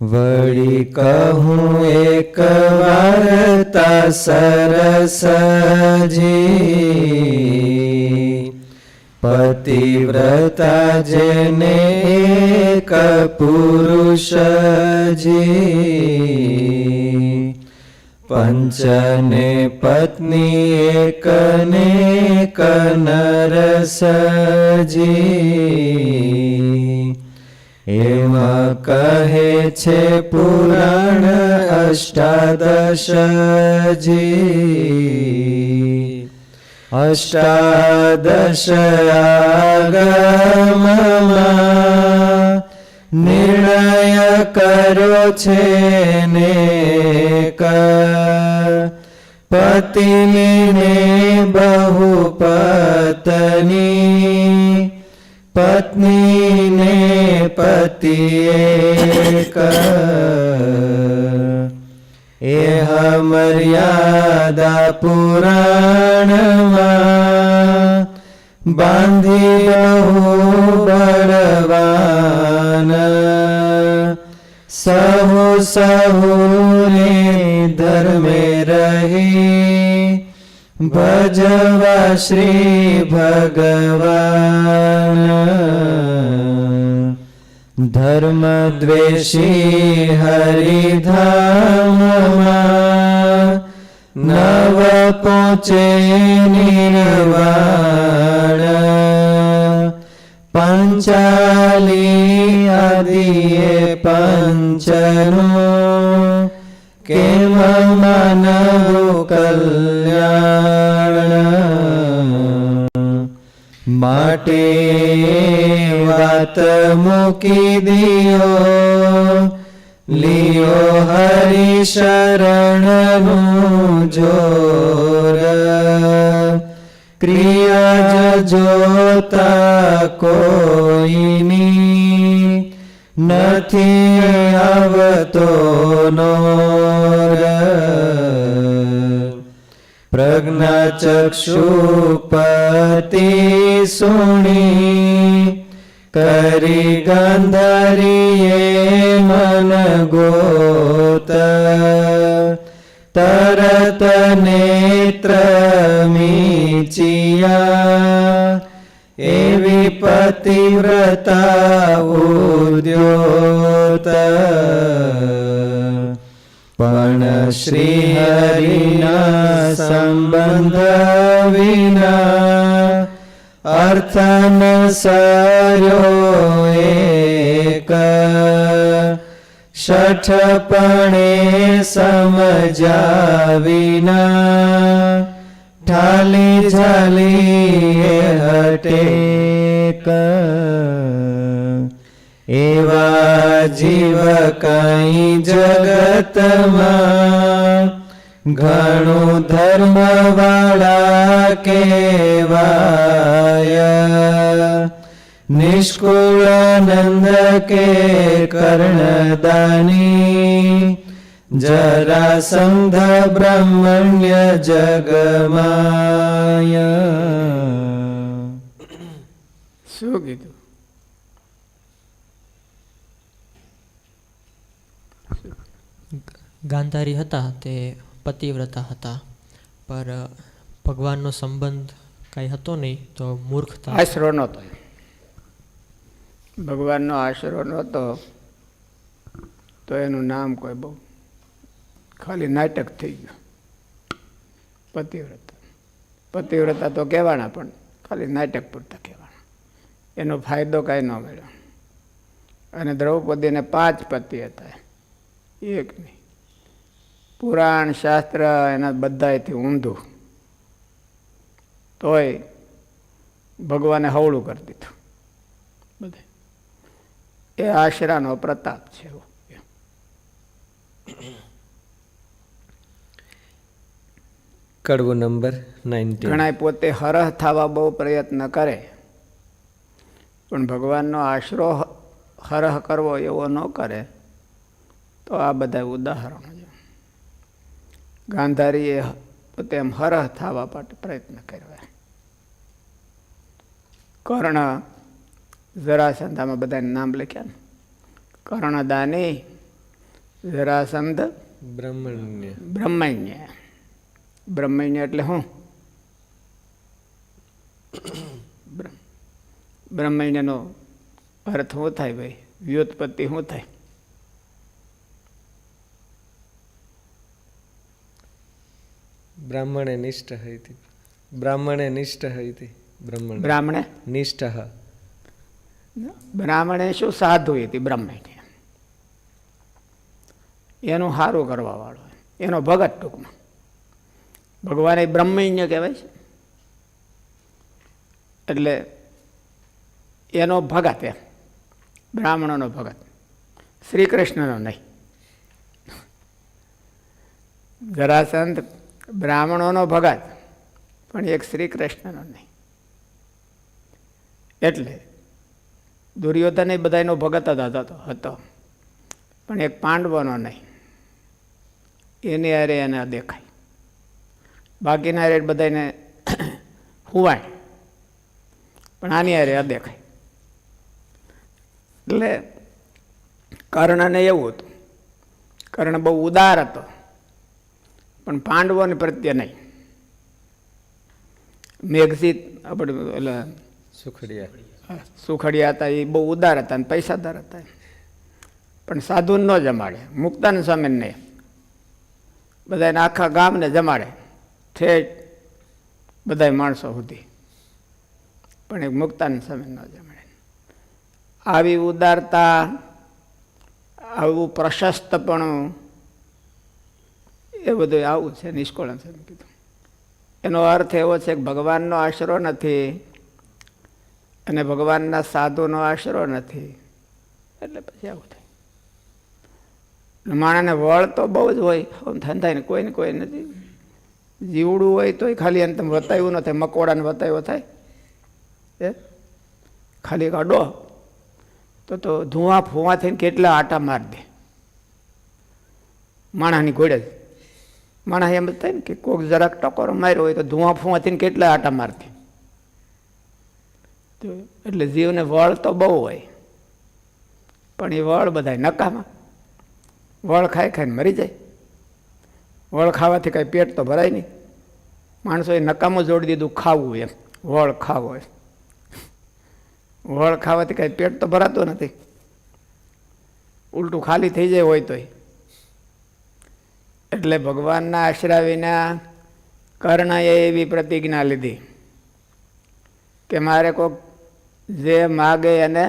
વળી કહું એક વાર્તા સરસજી, પતિવ્રતા જેને એક પુરુષજી, પંચને પત્ની એકને નરસજી. એમાં કહે છે પુરાણ અષ્ટાદશજી. અષ્ટાદશ આગમમાં નિર્ણય કર્યો છે ને પતિને બહુપત્ની, પત્નીને પતિ એક. એહ મર્યાદા પુરાણમાં બાંધી બહુ બળવાન, સહુ સહુને ધર્મે રહી ભજવા શ્રી ભગવાન. ધર્મ દ્વેષી હરિધામમાં નવ પહોંચે નિર્વાણ. પંચાલી આદિએ પંચનું કેમ માનવું કલ્યાણ. માટે વાત મૂકી દિયો, લિયો હરિ શરણનું જોર. ક્રિયા જોતા કોઈની નથી આવતો નોર. પ્રજ્ઞાચક્ષુપતિ સુણી કરી ગાંધારીએ મન ગોત. તરત નેત્ર મીચિયા એવી પતિવ્રતા ઉદ્યોત. પણ શ્રી હરિના સંબંધ વિના અર્થ ન સર્યો એક. શઠપણે સમજ્યા વિના ઠાલી ઝાલી હટેક. એવા જીવ કઈ જગતમાં ઘણું ધર્મ વાળા કેવાય. નિષ્કુળાનંદ કે કર્ણદાની, જરાસંધ બ્રહ્મણ્ય જગમાય. શું કીધું? ગાંધારી હતા તે પતિવ્રતા હતા, પર ભગવાનનો સંબંધ કાંઈ હતો નહીં તો મૂર્ખતા. આશરો નહોતો, ભગવાનનો આશરો નહોતો તો એનું નામ કોઈ બહુ ખાલી નાટક થઈ ગયું. પતિવ્રતા પતિવ્રતા તો કહેવાના, પણ ખાલી નાટક પૂરતા કહેવાના. એનો ફાયદો કાંઈ ન મળ્યો. અને દ્રૌપદીને 5 પતિ હતા, એક નહીં. પુરાણ શાસ્ત્ર એના બધાથી ઊંધું, તોય ભગવાને હવળું કરી દીધું બધે. એ આશરાનો પ્રતાપ છે. કડવું નંબર 19. ઘણા પોતે હરહ થવા બહુ પ્રયત્ન કરે, પણ ભગવાનનો આશરો હરહ કરવો એવો ન કરે, તો આ બધા ઉદાહરણો છે. ગાંધારીએ પોતે એમ હરહ થવા માટે પ્રયત્ન કર્યો. કર્ણ જરાસંધામાં બધાને નામ લખ્યા ને. કર્ણદાની જરાસંધ બ્રહ્મણ્ય. બ્રહ્મણ્ય. બ્રહ્મણ્ય એટલે શું? બ્રહ્મણ્યનો અર્થ શું થાય ભાઈ? વ્યુત્પત્તિ શું થાય? બ્રાહ્મણે નિષ્ઠ હતી. બ્રાહ્મણે નિષ્ઠ હતી. બ્રહ્મણ બ્રાહ્મણે નિષ્ઠ. બ્રાહ્મણે શું? સાધુ હતી બ્રહ્મણ્ય. એનું સારું કરવા વાળો, એનો ભગત ટૂંકમાં. ભગવાન એ બ્રહ્મણ્ય કહેવાય છે એટલે એનો ભગત, એમ બ્રાહ્મણોનો ભગત, શ્રી કૃષ્ણનો નહીં. જરાસંધ બ્રાહ્મણોનો ભગત, પણ એક શ્રી કૃષ્ણનો નહીં. એટલે દુર્યોધન એ બધાનો ભગત જ હતો, પણ એક પાંડવોનો નહીં. એની હારે એને દેખાય, બાકીના હારે બધાને હુવાય, પણ આની હારે અદેખાય. એટલે કર્ણને એવું હતું, કર્ણ બહુ ઉદાર હતો, પણ પાંડવોને પ્રત્યે નહીં. મેઘજીત આપણે એટલે સુખડિયા હતા, એ બહુ ઉદાર હતા અને પૈસાદાર હતા, પણ સાધુ ન જમાડે. મુક્તાન સ્વામી નહીં, બધાને આખા ગામને જમાડે, ઠેઠ બધા માણસો સુધી, પણ એક મુક્તાન સ્વામી ન જમાડે. આવી ઉદારતા, આવું પ્રશસ્તપણું, એ બધું આવું છે નિષ્કોળન સ્વામી કીધું. એનો અર્થ એવો છે કે ભગવાનનો આશરો નથી અને ભગવાનના સાધુનો આશરો નથી, એટલે પછી આવું થાય. માણસને વળ તો બહુ જ હોય, થાય ને કોઈ નથી. જીવડું હોય તોય ખાલી એને તમે વતાવ્યું ન થાય, મકોડાને વતાવ્યો થાય એ ખાલી કાઢો તો ધુઆ ફુવા થઈને કેટલા આટા મારી દે માણસની ઘોડે જ. માણસ એમ જ થાય ને કે કોઈક જરાક ટકોરો માર્યો હોય તો ધુઆ ફુવા થઈને કેટલા આટા મારતી. એટલે જીવને વળ તો બહુ હોય, પણ એ વળ બધા નકામા. વળ ખાઈને મરી જાય. વળ ખાવાથી કાંઈ પેટ તો ભરાય નહીં. માણસોએ નકામું જોડી દીધું ખાવું, એમ વળ ખાવો એમ. વળ ખાવાથી કાંઈ પેટ તો ભરાતું નથી, ઉલટું ખાલી થઈ જાય હોય તોય. એટલે ભગવાનના આશરા વિના કર્ણએ એવી પ્રતિજ્ઞા લીધી કે મારે કોઈક જે માગે એને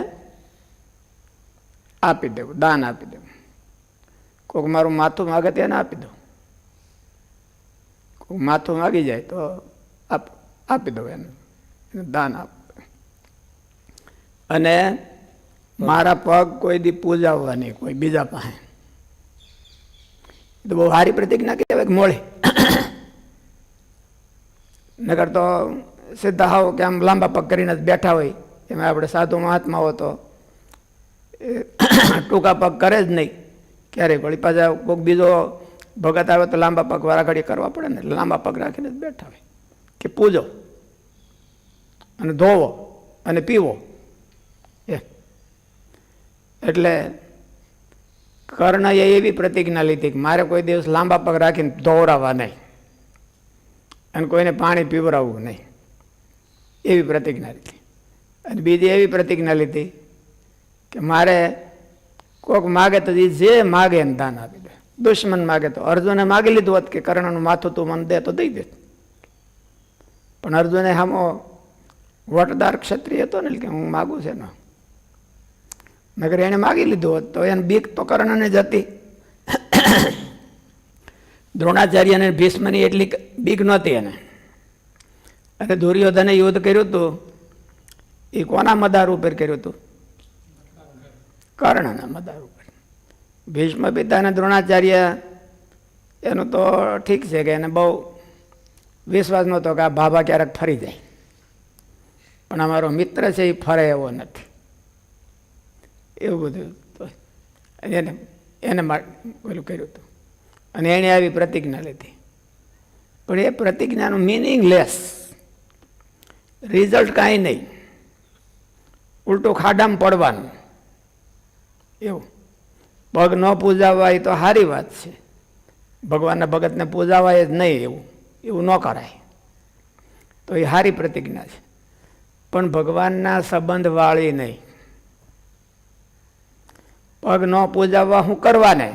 આપી દેવું, દાન આપી દેવું. કોઈક મારું માથું માગે તો એને આપી દઉં. કોઈક માથું માગી જાય તો આપી દઉં, એને દાન આપ. અને મારા પગ કોઈ દી પૂજાવવા નહીં કોઈ બીજા પાસે. તો બહુ સારી પ્રતિજ્ઞા કહેવાય કે મોડે. નકર તો સીધા હાવ કે આમ લાંબા પગ કરીને જ બેઠા હોય. એમાં આપણે સાધુ મહાત્માઓ તો ટૂંકા પગ કરે જ નહીં ક્યારેય. વળી પાછા કોઈક બીજો ભગત આવે તો લાંબા પગ વારા ઘડી કરવા પડે ને, એટલે લાંબા પગ રાખીને જ બેઠા હોય કે પૂજો અને ધોવો અને પીવો. એટલે કર્ણએ એવી પ્રતિજ્ઞા લીધી કે મારે કોઈ દિવસ લાંબા પગ રાખીને ધોવરાવવા નહીં અને કોઈને પાણી પીવરાવવું નહીં, એવી પ્રતિજ્ઞા લીધી. અને બીજી એવી પ્રતિજ્ઞા લીધી કે મારે કોઈક માગે તો જે માગે એને દાન આપી દે. દુશ્મન માગે તો અર્જુને માગી લીધું હોત કે કર્ણનું માથું તું મને દે તો દઈ દે, પણ અર્જુને સામો વટદાર ક્ષત્રિય હતો ને કે હું માગું છે ને, નગર એને માગી લીધું હોત તો એને બીક તો કર્ણને જ હતી. દ્રોણાચાર્ય અને ભીષ્મની એટલી બીક નહોતી એને. અને દુર્યોધને યુદ્ધ કર્યું હતું એ કોના મદાર ઉપર કર્યું હતું? કર્ણના મદાર ઉપર. ભીષ્મ પિતા અને દ્રોણાચાર્ય એનું તો ઠીક છે કે એને બહુ વિશ્વાસ નહોતો કે આ બાબા ક્યારેક ફરી જાય, પણ અમારો મિત્ર છે એ ફરે એવો નથી, એવું બધું એને પેલું કર્યું હતું. અને એણે આવી પ્રતિજ્ઞા લીધી, પણ એ પ્રતિજ્ઞાનું મિનિંગલેસ, રિઝલ્ટ કાંઈ નહીં, ઉલટું ખાડામાં પડવાનું એવું. પગ ન પૂજાવા એ તો સારી વાત છે. ભગવાનના ભગતને પૂજાવાય જ નહીં એવું ન કરાય. તો એ સારી પ્રતિજ્ઞા છે. પણ ભગવાનના સંબંધવાળી નહીં. પગ ન પૂજાવવા શું કરવાને?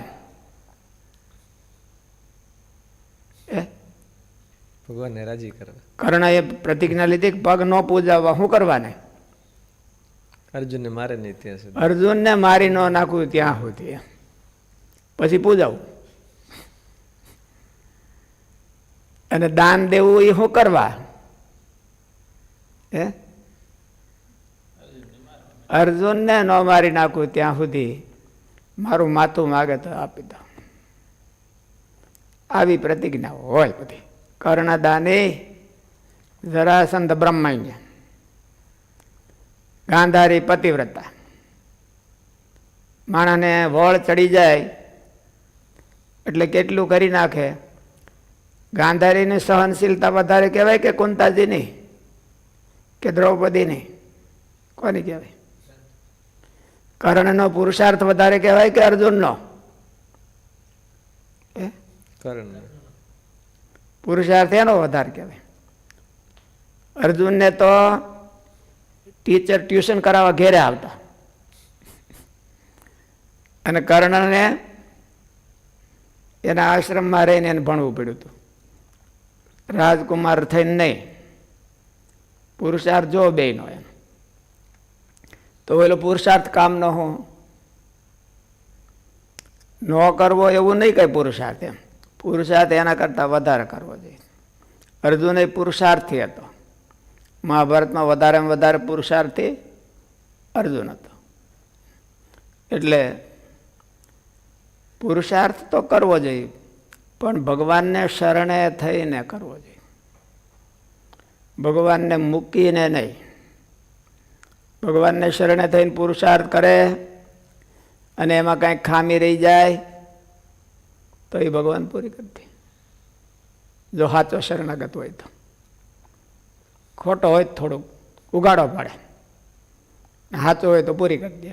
ભગવાનને રાજી કરવા. કર્ણએ પ્રતિજ્ઞા લીધી કે પગ ન પૂજાવવા શું કરવાને? અર્જુનને મારે નહીં ત્યાં સુધી. અર્જુનને મારી ન નાખવું ત્યાં સુધી, પછી પૂજાવું. અને દાન દેવું એ શું કરવા? અર્જુનને ન મારી નાખવું ત્યાં સુધી મારું માથું માગે તો આપી દો. આવી પ્રતિજ્ઞાઓ હોય બધી. કર્ણદાને જરાસંધ બ્રહ્મણ્ય, ગાંધારી પતિવ્રતા. માણસને વળ ચડી જાય એટલે કેટલું કરી નાખે. ગાંધારીની સહનશીલતા વધારે કહેવાય કે કુંતાજીની કે દ્રૌપદીની? કોની કહેવાય? કર્ણનો પુરુષાર્થ વધારે કહેવાય કે અર્જુનનો? કર્ણ પુરુષાર્થ એનો વધારે કહેવાય. અર્જુનને તો ટીચર ટ્યુશન કરાવવા ઘેરે આવતા, અને કર્ણને એના આશ્રમમાં રહીને એને ભણવું પડ્યું હતું. રાજકુમાર થઈને નહીં, પુરુષાર્થ જો બેયનો એમ. તો પેલો પુરુષાર્થ કામનો હું ન કરવો એવું નહીં કઈ પુરુષાર્થ. એમ પુરુષાર્થ એના કરતાં વધારે કરવો જોઈએ. અર્જુન એ પુરુષાર્થી હતો. મહાભારતમાં વધારેમાં વધારે પુરુષાર્થી અર્જુન હતો. એટલે પુરુષાર્થ તો કરવો જોઈએ, પણ ભગવાનને શરણે થઈને કરવો જોઈએ. ભગવાનને મૂકીને નહીં. ભગવાનને શરણે થઈને પુરુષાર્થ કરે અને એમાં કાંઈક ખામી રહી જાય તો એ ભગવાન પૂરી કરી દે. જો સાચો શરણાગત હોય તો. ખોટો હોય તો થોડુંક ઉગાડો પડે, સાચો હોય તો પૂરી કરી દે.